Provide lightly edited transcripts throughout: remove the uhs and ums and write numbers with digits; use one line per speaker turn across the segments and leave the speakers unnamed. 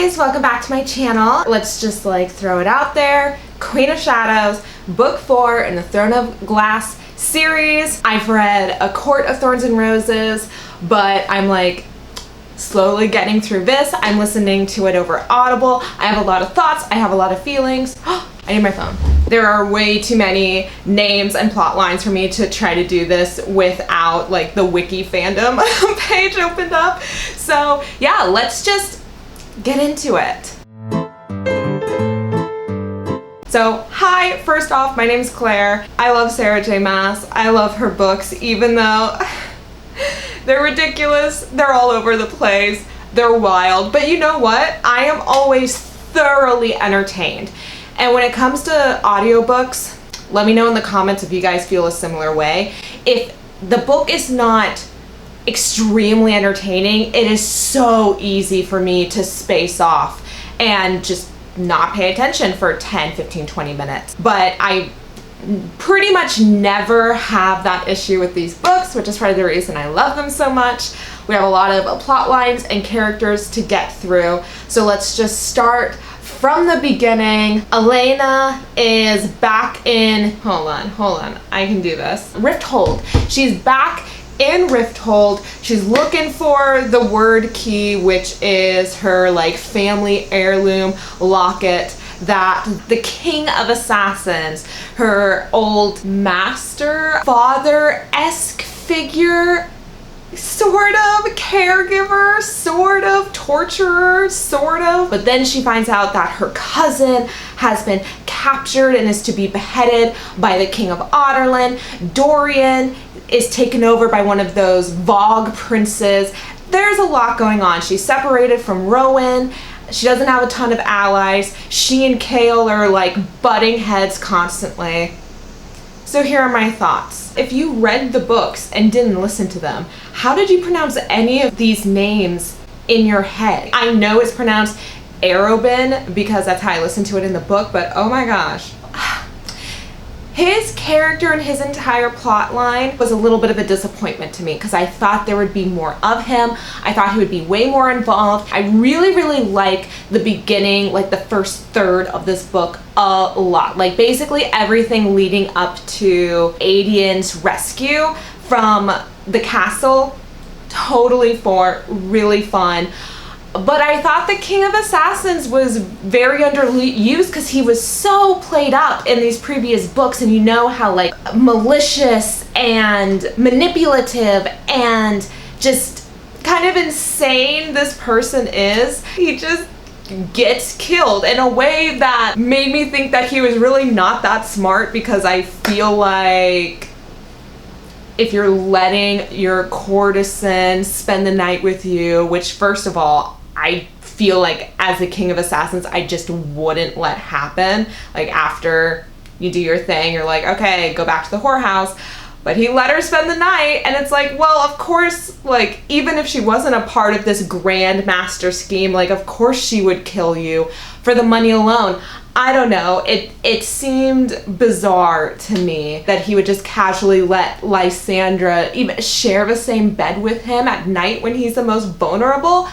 guys, welcome back to my channel. Let's just throw it out there. Queen of Shadows, book 4 in the Throne of Glass series. I've read A Court of Thorns and Roses, but I'm slowly getting through this. I'm listening to it over Audible. I have a lot of thoughts. I have a lot of feelings. I need my phone. There are way too many names and plot lines for me to try to do this without the wiki fandom page opened up. So yeah, let's just get into it. So hi, first off, my name's Claire. I love Sarah J. Maas. I love her books, even though they're ridiculous. They're all over the place. They're wild. But you know what? I am always thoroughly entertained. And when it comes to audiobooks, let me know in the comments if you guys feel a similar way. If the book is not extremely entertaining, it is so easy for me to space off and just not pay attention for 10, 15, 20 minutes. But I pretty much never have that issue with these books, which is part of the reason I love them so much. We have a lot of plot lines and characters to get through. So let's just start from the beginning. Elena is back in, hold on, I can do this. Rifthold. She's back in Rifthold. She's looking for the word key, which is her family heirloom locket that the King of Assassins, her old master, father-esque figure, sort of caregiver, sort of torturer, sort of. But then she finds out that her cousin has been captured and is to be beheaded by the King of Otterland. Dorian is taken over by one of those Vogue princes. There's a lot going on. She's separated from Rowan. She doesn't have a ton of allies. She and Kale are butting heads constantly. So here are my thoughts. If you read the books and didn't listen to them, how did you pronounce any of these names in your head? I know it's pronounced Arobin because that's how I listened to it in the book, but oh my gosh. His character and his entire plot line was a little bit of a disappointment to me because I thought there would be more of him. I thought he would be way more involved. I really, really like the beginning, the first third of this book a lot. Basically everything leading up to Adian's rescue from the castle. Totally really fun. But I thought the King of Assassins was very underused because he was so played up in these previous books, and you know how malicious and manipulative and just kind of insane this person is. He just gets killed in a way that made me think that he was really not that smart, because I feel like if you're letting your courtesan spend the night with you, which first of all, I feel like as a King of Assassins, I just wouldn't let happen. After you do your thing, you're okay, go back to the whorehouse. But he let her spend the night, and it's well, of course, even if she wasn't a part of this grand master scheme, of course she would kill you for the money alone. I don't know, it seemed bizarre to me that he would just casually let Lysandra even share the same bed with him at night when he's the most vulnerable.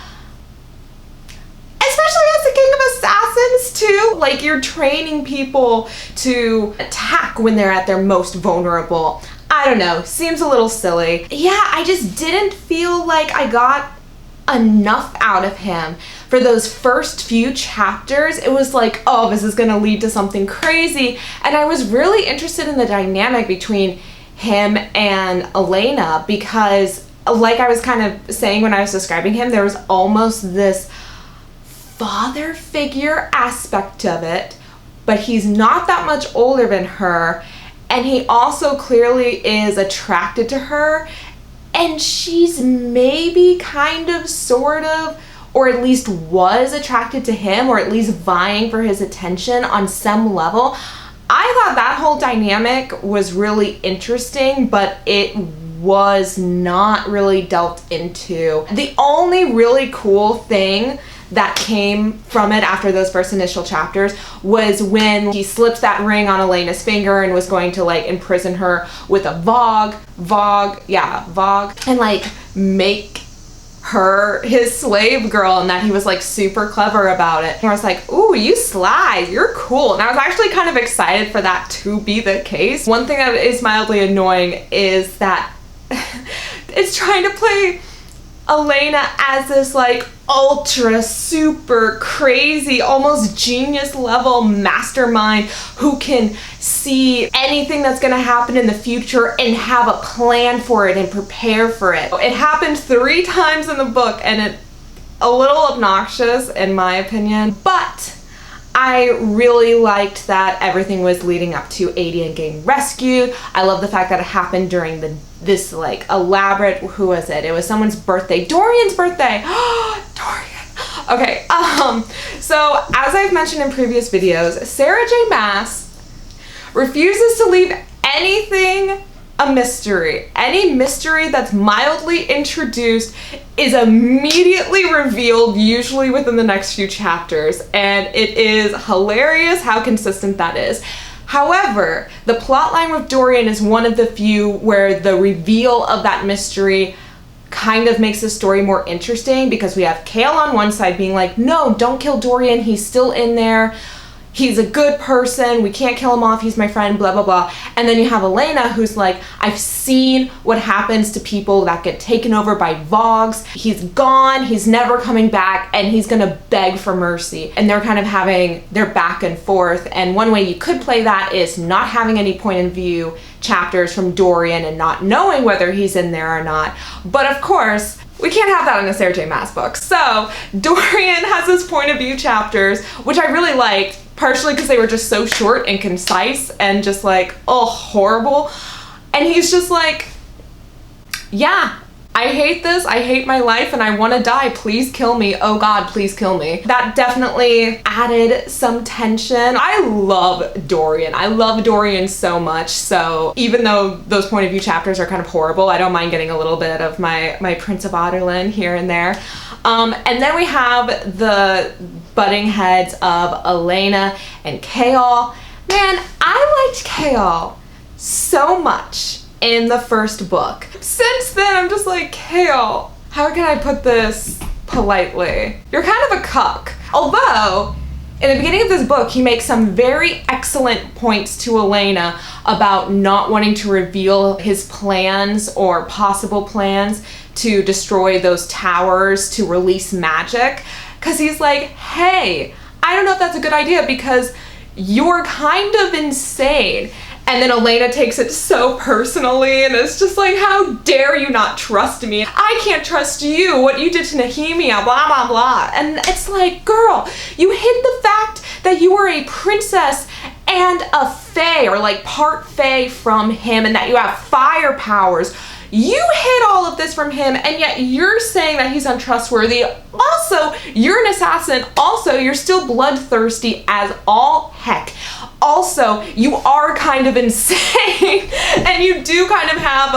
Especially as the King of Assassins too. You're training people to attack when they're at their most vulnerable. I don't know, seems a little silly. Yeah, I just didn't feel like I got enough out of him. For those first few chapters, it was oh, this is gonna lead to something crazy. And I was really interested in the dynamic between him and Elena, because I was kind of saying when I was describing him, there was almost this father figure aspect of it, but he's not that much older than her, and he also clearly is attracted to her, and she's maybe kind of, sort of, or at least was attracted to him, or at least vying for his attention on some level. I thought that whole dynamic was really interesting, but it was not really delved into. The only really cool thing that came from it after those first initial chapters was when he slipped that ring on Elena's finger and was going to imprison her with a Vogue, and make his slave girl, and that he was like super clever about it. And I was like, ooh, you sly, you're cool. And I was actually kind of excited for that to be the case. One thing that is mildly annoying is that it's trying to play Elena as this like ultra super crazy, almost genius level mastermind who can see anything that's gonna happen in the future and have a plan for it and prepare for it. It happened 3 times in the book, and it's a little obnoxious in my opinion, but I really liked that everything was leading up to Adian getting rescued. I love the fact that it happened during this like elaborate, who was it? It was someone's birthday, Dorian's birthday. Dorian. Okay, so as I've mentioned in previous videos, Sarah J. Maas refuses to leave anything a mystery. Any mystery that's mildly introduced is immediately revealed, usually within the next few chapters, and it is hilarious how consistent that is. However, the plotline with Dorian is one of the few where the reveal of that mystery kind of makes the story more interesting, because we have Kale on one side being like, no, don't kill Dorian, he's still in there. He's a good person, we can't kill him off, he's my friend, blah, blah, blah. And then you have Elena who's like, I've seen what happens to people that get taken over by Vogs. He's gone, he's never coming back, and he's gonna beg for mercy. And they're kind of having their back and forth. And one way you could play that is not having any point of view chapters from Dorian and not knowing whether he's in there or not. But of course, we can't have that in a Sarah J. Maas book. So Dorian has his point of view chapters, which I really liked, partially because they were just so short and concise and just like, oh, horrible. And he's just like, yeah, I hate this, I hate my life, and I want to die. Please kill me. Oh God, please kill me. That definitely added some tension. I love Dorian. I love Dorian so much. So even though those point of view chapters are kind of horrible, I don't mind getting a little bit of my Prince of Otterlin here and there. And then we have the butting heads of Elena and Kale. Man, I liked Kale so much in the first book. Since then, I'm just like, Kale, how can I put this politely? You're kind of a cuck. Although, in the beginning of this book, he makes some very excellent points to Elena about not wanting to reveal his plans or possible plans to destroy those towers to release magic. Because he's like, hey, I don't know if that's a good idea because you're kind of insane. And then Elena takes it so personally, and it's just like, how dare you not trust me? I can't trust you, what you did to Nehemia, blah, blah, blah. And it's like, girl, you hid the fact that you were a princess and a fae, or like part fae from him, and that you have fire powers. You hid all of this from him, and yet you're saying that he's untrustworthy. Also, you're an assassin. Also, you're still bloodthirsty as all heck. Also, you are kind of insane, and you do kind of have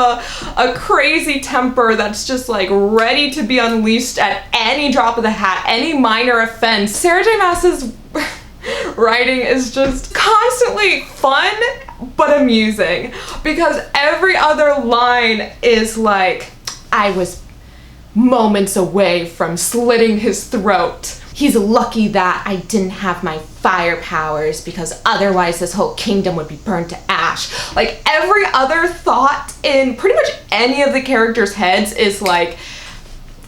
a crazy temper that's just like ready to be unleashed at any drop of the hat, any minor offense. Sarah J. Maas's writing is just constantly fun but amusing, because every other line is like, I was moments away from slitting his throat. He's lucky that I didn't have my fire powers, because otherwise this whole kingdom would be burned to ash. Like, every other thought in pretty much any of the characters' heads is like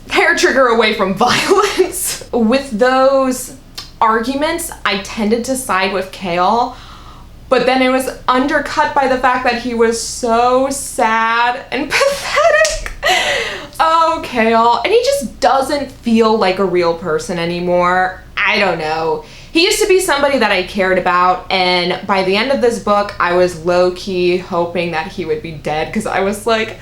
hair trigger away from violence. With those arguments, I tended to side with Kale, but then it was undercut by the fact that he was so sad and pathetic. Oh, Kale. And he just doesn't feel like a real person anymore. I don't know. He used to be somebody that I cared about, and by the end of this book, I was low-key hoping that he would be dead, because I was like,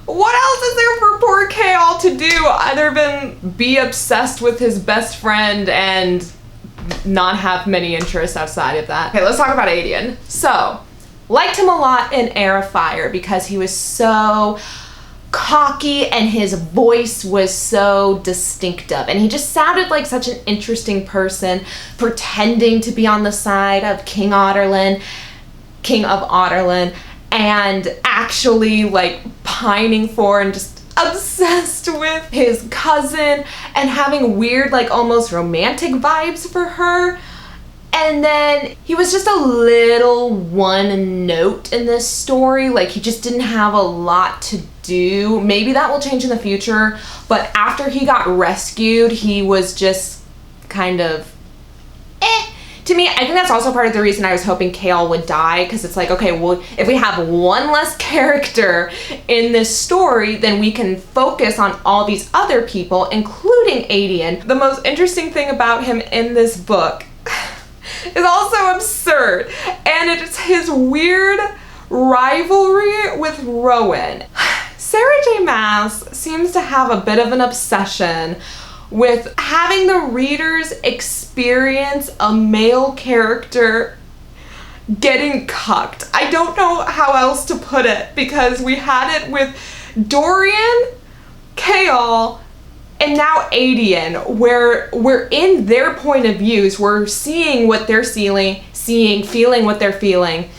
what else is there for poor Kale to do other than be obsessed with his best friend and not have many interests outside of that? Okay, let's talk about Adian. So, liked him a lot in Heir of Fire because he was so cocky and his voice was so distinctive, and he just sounded like such an interesting person, pretending to be on the side of King of Otterlin, and actually like pining for and just obsessed with his cousin and having weird, like almost romantic vibes for her. And then he was just a little one note in this story. Like, he just didn't have a lot to do. Maybe that will change in the future, but after he got rescued, he was just kind of to me. I think that's also part of the reason I was hoping Kale would die, because it's like, okay, well, if we have one less character in this story, then we can focus on all these other people, including Adian. The most interesting thing about him in this book is also absurd, and it's his weird rivalry with Rowan. Sarah J. Maas seems to have a bit of an obsession with having the readers experience a male character getting cucked. I don't know how else to put it, because we had it with Dorian, Kale, and now Adian, where we're in their point of views, we're seeing what they're feeling, feeling what they're feeling.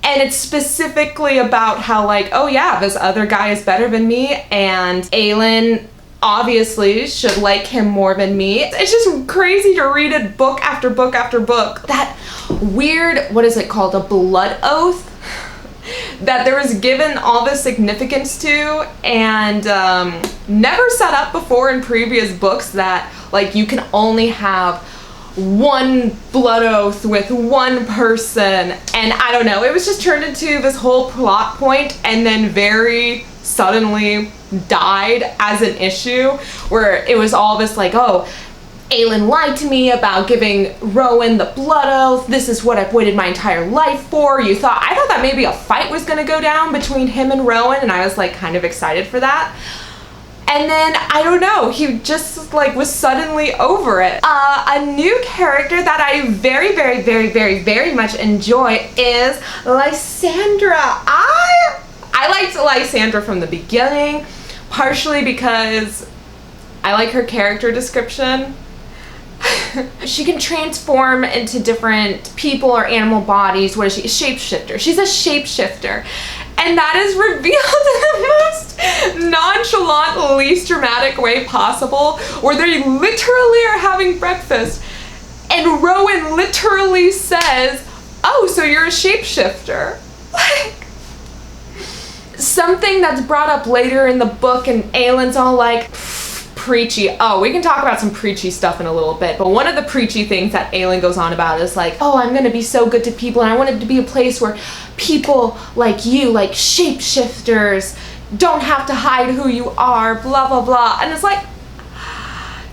And it's specifically about how, like, oh yeah, this other guy is better than me, and Aelin obviously should like him more than me. It's just crazy to read it book after book after book. That weird, what is it called, a blood oath that there was given all this significance to, and never set up before in previous books, that like you can only have one blood oath with one person. And I don't know, it was just turned into this whole plot point, and then very suddenly died as an issue, where it was all this like, oh, Aelin lied to me about giving Rowan the blood oath. This is what I've waited my entire life for. I thought that maybe a fight was gonna go down between him and Rowan, and I was like kind of excited for that. And then, I don't know, he just like was suddenly over it. A new character that I very, very, very, very, very much enjoy is Lysandra. I liked Lysandra from the beginning, partially because I like her character description. She can transform into different people or animal bodies. What is she? A shapeshifter. She's a shapeshifter. And that is revealed in the most nonchalant, least dramatic way possible, where they literally are having breakfast, and Rowan literally says, oh, so you're a shapeshifter. Like, something that's brought up later in the book, and Aelin's all like, preachy. Oh, we can talk about some preachy stuff in a little bit, but one of the preachy things that Aelin goes on about is like, oh, I'm gonna be so good to people, and I want it to be a place where people like you, like shapeshifters, don't have to hide who you are, blah, blah, blah. And it's like,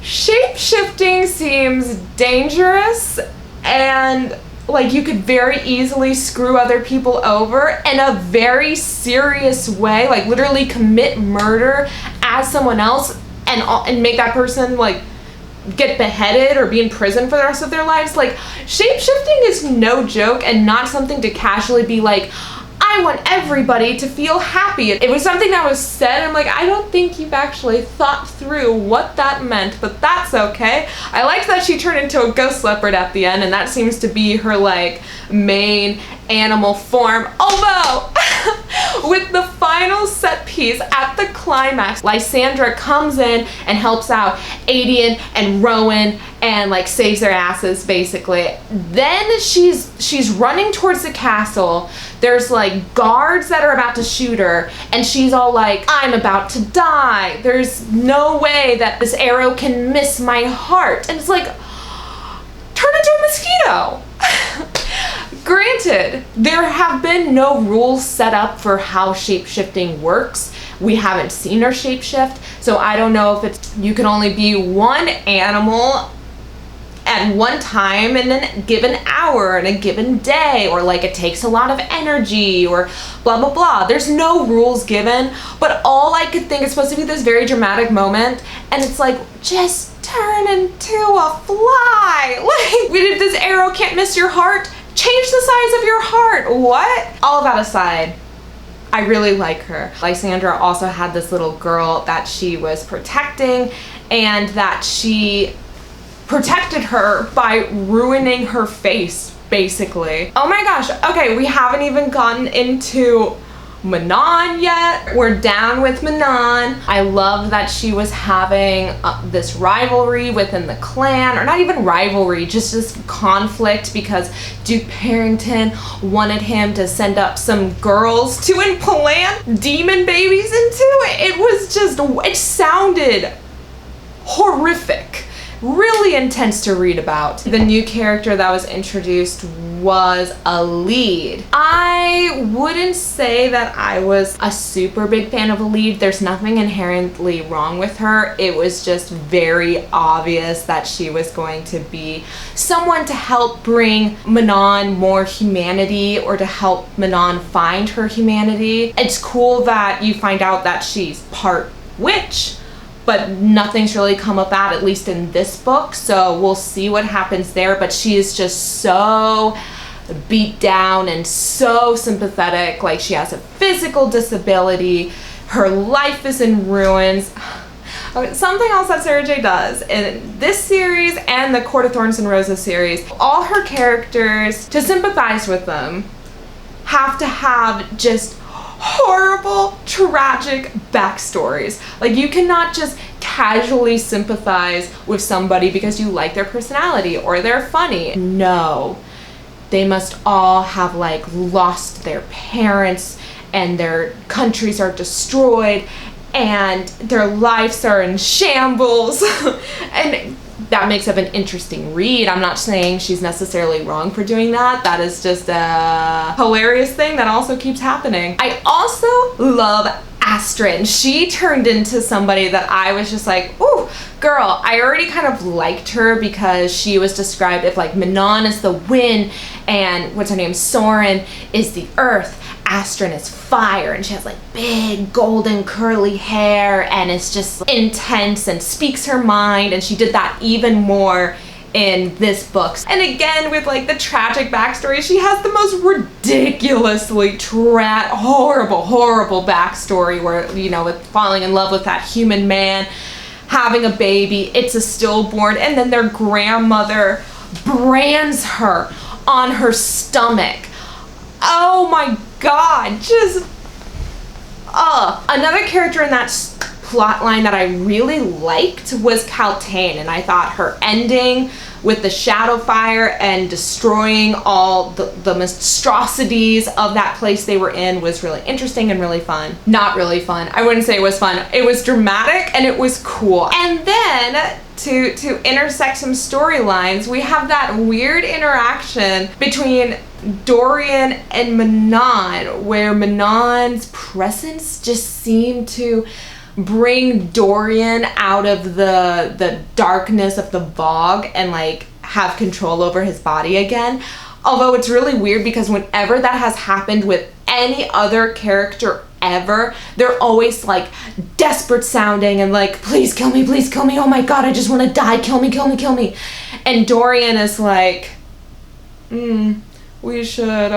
shape-shifting seems dangerous, and like you could very easily screw other people over in a very serious way, like literally commit murder as someone else, and make that person like get beheaded or be in prison for the rest of their lives. Like, shape-shifting is no joke, and not something to casually be like, I want everybody to feel happy. It was something that was said, and I'm like, I don't think you've actually thought through what that meant, but that's okay. I liked that she turned into a ghost leopard at the end, and that seems to be her like main animal form. Although with the final set piece at the climax, Lysandra comes in and helps out Adian and Rowan and like saves their asses basically. Then she's running towards the castle. There's like guards that are about to shoot her, and she's all like, I'm about to die. There's no way that this arrow can miss my heart. And it's like, turn into a mosquito. Granted, there have been no rules set up for how shape-shifting works. We haven't seen her shapeshift, so I don't know if it's you can only be one animal at one time in a given hour in a given day, or like it takes a lot of energy, or blah blah blah. There's no rules given, but all I could think is supposed to be this very dramatic moment, and it's like, just turn into a fly. Like, if this arrow can't miss your heart, change the size of your heart. What? All that aside, I really like her. Lysandra also had this little girl that she was protecting, and that she protected her by ruining her face, basically. Oh my gosh, okay, we haven't even gotten into Manon yet. We're down with Manon. I loved that she was having this rivalry within the clan, or not even rivalry, just this conflict because Duke Parrington wanted him to send up some girls to implant demon babies into it. It was just, it sounded horrific. Really intense to read about. The new character that was introduced was a lead. I wouldn't say that I was a super big fan of a lead. There's nothing inherently wrong with her. It was just very obvious that she was going to be someone to help bring Manon more humanity, or to help Manon find her humanity. It's cool that you find out that she's part witch, but nothing's really come of that, at least in this book, so we'll see what happens there. But she is just so beat down and so sympathetic. Like, she has a physical disability, her life is in ruins. Something else that Sarah J does in this series and the Court of Thorns and Roses series, all her characters, to sympathize with them, have to have just horrible, tragic backstories. Like, you cannot just casually sympathize with somebody because you like their personality or they're funny. No, they must all have like lost their parents, and their countries are destroyed, and their lives are in shambles. And that makes up an interesting read. I'm not saying she's necessarily wrong for doing that. That is just a hilarious thing that also keeps happening. I also love Astrid. She turned into somebody that I was just like, ooh, girl. I already kind of liked her because she was described as like, Manon is the wind, and what's her name, Soren is the earth. Astrid is fire, and she has like big golden curly hair, and is just intense and speaks her mind, and she did that even more in this book. And again, with like the tragic backstory, she has the most ridiculously horrible backstory where, you know, with falling in love with that human man, having a baby, it's a stillborn, and then their grandmother brands her on her stomach. Oh my God, just, Another character in that plot line that I really liked was Kaltain, and I thought her ending with the shadow fire and destroying all the monstrosities of that place they were in was really interesting and really fun. Not really fun. I wouldn't say it was fun. It was dramatic and it was cool. And then to intersect some storylines, we have that weird interaction between Dorian and Manon, where Manon's presence just seemed to bring Dorian out of the darkness of the bog and like have control over his body again. Although it's really weird because whenever that has happened with any other character ever, they're always like desperate sounding and like, please kill me, oh my God, I just want to die, kill me. And Dorian is like, we should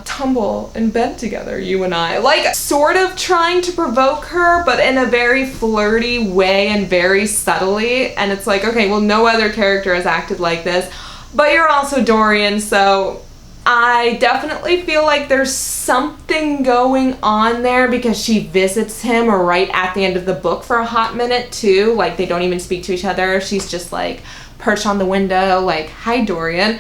tumble in bed together, you and I. Like, sort of trying to provoke her, but in a very flirty way and very subtly. And it's like, okay, well, no other character has acted like this, but you're also Dorian, so I definitely feel like there's something going on there, because she visits him right at the end of the book for a hot minute too. Like, they don't even speak to each other. She's just like perched on the window like, hi Dorian.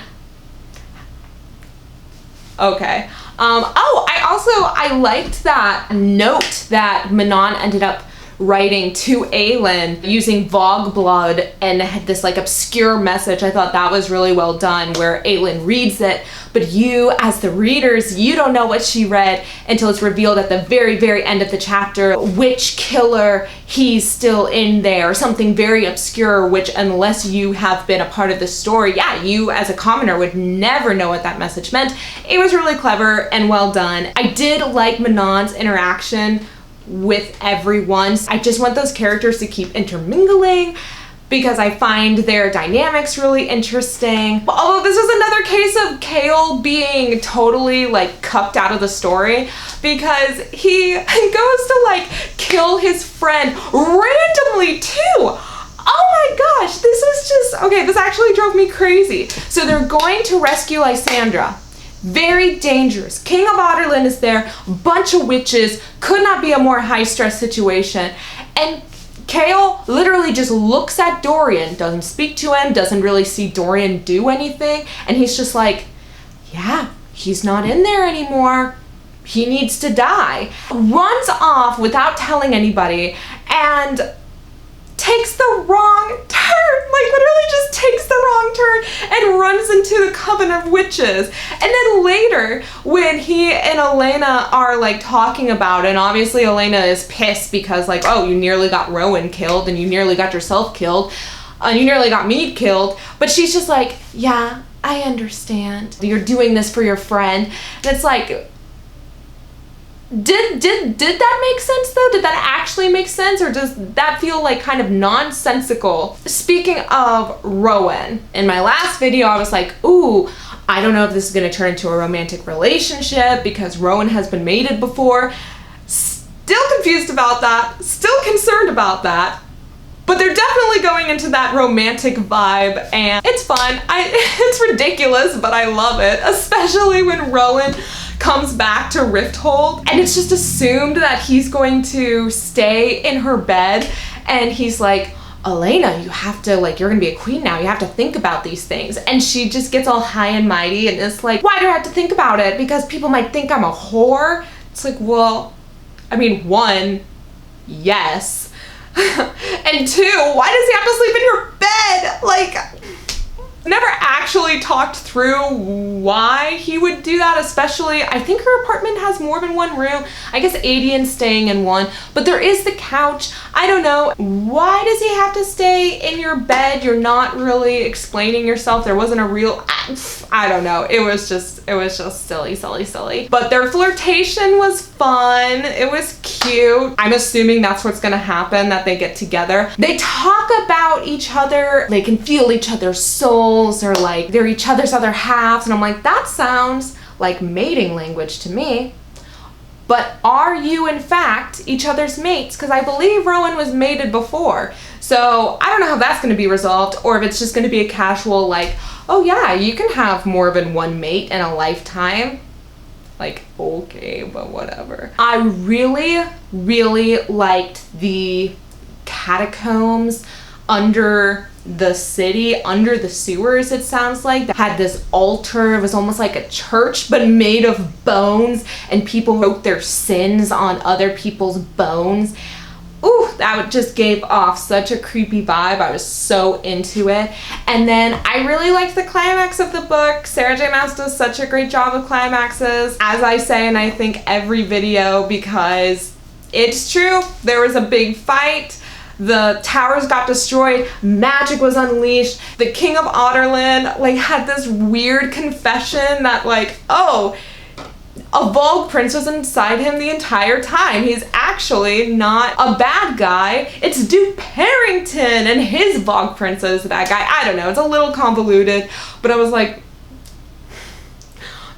Okay. I liked that note that Manon ended up writing to Aelin using Vogblood and had this like obscure message. I thought that was really well done, where Aelin reads it, but you as the readers, you don't know what she read until it's revealed at the very, very end of the chapter which killer he's still in there, something very obscure, which unless you have been a part of the story, yeah, you as a commoner would never know what that message meant. It was really clever and well done. I did like Manon's interaction with everyone. I just want those characters to keep intermingling because I find their dynamics really interesting. Although this is another case of Chaol being totally like cucked out of the story, because he goes to like kill his friend randomly too. Oh my gosh, this was just, okay, this actually drove me crazy. So they're going to rescue Lysandra. Very dangerous. King of Otterland is there, bunch of witches, could not be a more high stress situation. And Kale literally just looks at Dorian, doesn't speak to him, doesn't really see Dorian do anything, and he's just like, yeah, he's not in there anymore. He needs to die. Runs off without telling anybody and takes the wrong turn, like literally just takes the wrong turn and runs into the coven of witches. And then later, when he and Elena are like talking about it, and obviously Elena is pissed because like, oh, you nearly got Rowan killed and you nearly got yourself killed and you nearly got me killed, but she's just like, yeah, I understand. You're doing this for your friend. And it's like, did that make sense though? Did that actually make sense, or does that feel like kind of nonsensical? Speaking of Rowan, in my last video I was like, ooh, I don't know if this is going to turn into a romantic relationship because Rowan has been mated before. Still confused about that, still concerned about that. But they're definitely going into that romantic vibe, and it's fun. It's ridiculous, but I love it, especially when Rowan comes back to Rifthold, and it's just assumed that he's going to stay in her bed, and he's like, Elena, you have to, like, you're gonna be a queen now, you have to think about these things. And she just gets all high and mighty, and it's like, why do I have to think about it? Because people might think I'm a whore? It's like, well, I mean, one, yes. And two, why does he have to sleep in your bed? Like, never actually talked through why he would do that, especially, I think her apartment has more than one room. I guess Adian's staying in one, but there is the couch. I don't know. Why does he have to stay in your bed? You're not really explaining yourself. There wasn't a real, I don't know. It was just silly. But their flirtation was fun. It was cute. I'm assuming that's what's gonna happen, that they get together. They talk about each other. They can feel each other's souls, or like they're each other's other halves. And I'm like, that sounds like mating language to me. But are you in fact each other's mates? Because I believe Rowan was mated before. So I don't know how that's gonna be resolved, or if it's just gonna be a casual like, oh yeah, you can have more than one mate in a lifetime. Like, okay, but whatever. I really liked the catacombs under the city, under the sewers, it sounds like. That had this altar. It was almost like a church, but made of bones, and people wrote their sins on other people's bones. Ooh, that just gave off such a creepy vibe. I was so into it. And then I really liked the climax of the book. Sarah J. Maas does such a great job of climaxes, as I say, and I think every video, because it's true. There was a big fight. The towers got destroyed, magic was unleashed. The King of Otterland like had this weird confession that like, oh, a Vogue prince was inside him the entire time. He's actually not a bad guy. It's Duke Parrington and his Vogue prince is the bad guy. I don't know, it's a little convoluted, but I was like,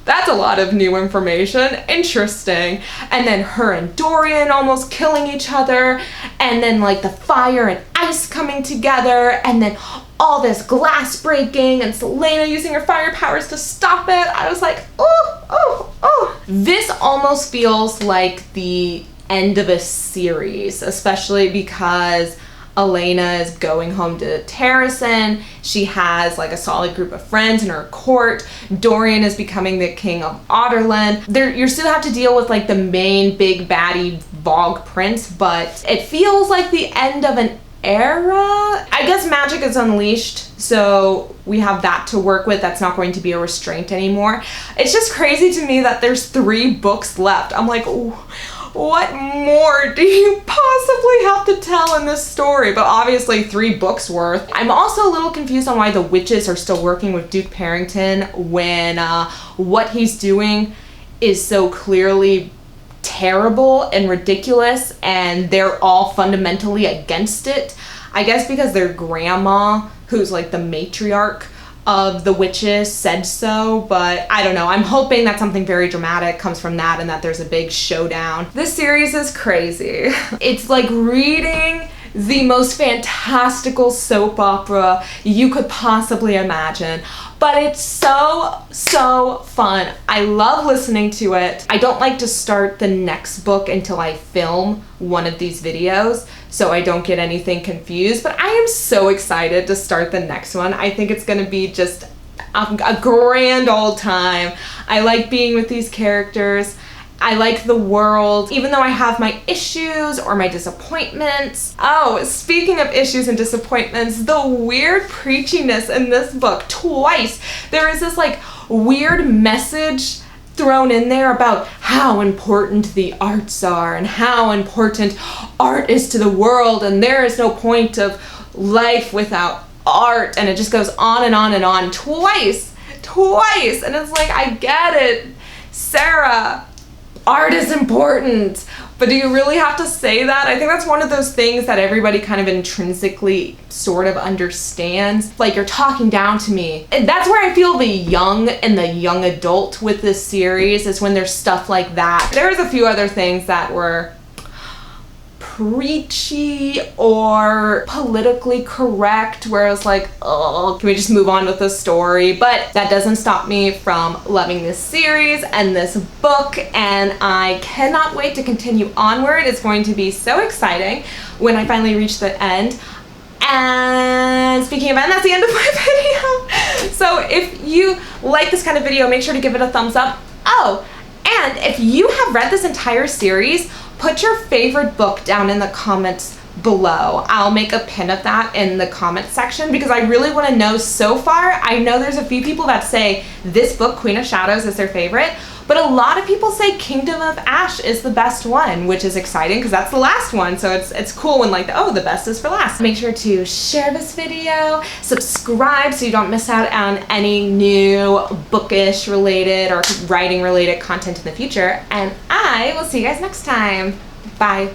that's a lot of new information. Interesting. And then her and Dorian almost killing each other, and then like the fire and ice coming together, and then all this glass breaking and Selena using her fire powers to stop it. I was like, oh. This almost feels like the end of a series, especially because Elena is going home to Terrasen. She has like a solid group of friends in her court. Dorian is becoming the King of Otterland. You still have to deal with like the main big baddie Vogue prince, but it feels like the end of an era. I guess magic is unleashed, so we have that to work with. That's not going to be a restraint anymore. It's just crazy to me that there's 3 books left. I'm like, what more do you possibly have to tell in this story? But obviously 3 books worth. I'm also a little confused on why the witches are still working with Duke Parrington when what he's doing is so clearly terrible and ridiculous, and they're all fundamentally against it. I guess because their grandma, who's like the matriarch of the witches, said so, but I don't know. I'm hoping that something very dramatic comes from that and that there's a big showdown. This series is crazy. It's like reading the most fantastical soap opera you could possibly imagine. But it's so fun. I love listening to it. I don't like to start the next book until I film one of these videos, so I don't get anything confused. But I am so excited to start the next one. I think it's gonna be just a grand old time. I like being with these characters. I like the world, even though I have my issues or my disappointments. Oh, speaking of issues and disappointments, the weird preachiness in this book, twice. There is this like weird message thrown in there about how important the arts are and how important art is to the world, and there is no point of life without art, and it just goes on and on and on. Twice, and it's like, I get it, Sarah, art is important, but do you really have to say that? I think that's one of those things that everybody kind of intrinsically sort of understands. Like, you're talking down to me. And that's where I feel the young and the young adult with this series, is when there's stuff like that. There's a few other things that were preachy or politically correct, where I was like, oh, can we just move on with the story? But that doesn't stop me from loving this series and this book, and I cannot wait to continue onward. It's going to be so exciting when I finally reach the end. And speaking of end, that's the end of my video. So if you like this kind of video, make sure to give it a thumbs up. Oh, and if you have read this entire series, put your favorite book down in the comments below. I'll make a pin of that in the comment section, because I really want to know. So far, I know there's a few people that say this book, Queen of Shadows, is their favorite, but a lot of people say Kingdom of Ash is the best one, which is exciting because that's the last one. So it's cool when like, oh, the best is for last. Make sure to share this video, subscribe so you don't miss out on any new bookish related or writing related content in the future, and I will see you guys next time. Bye.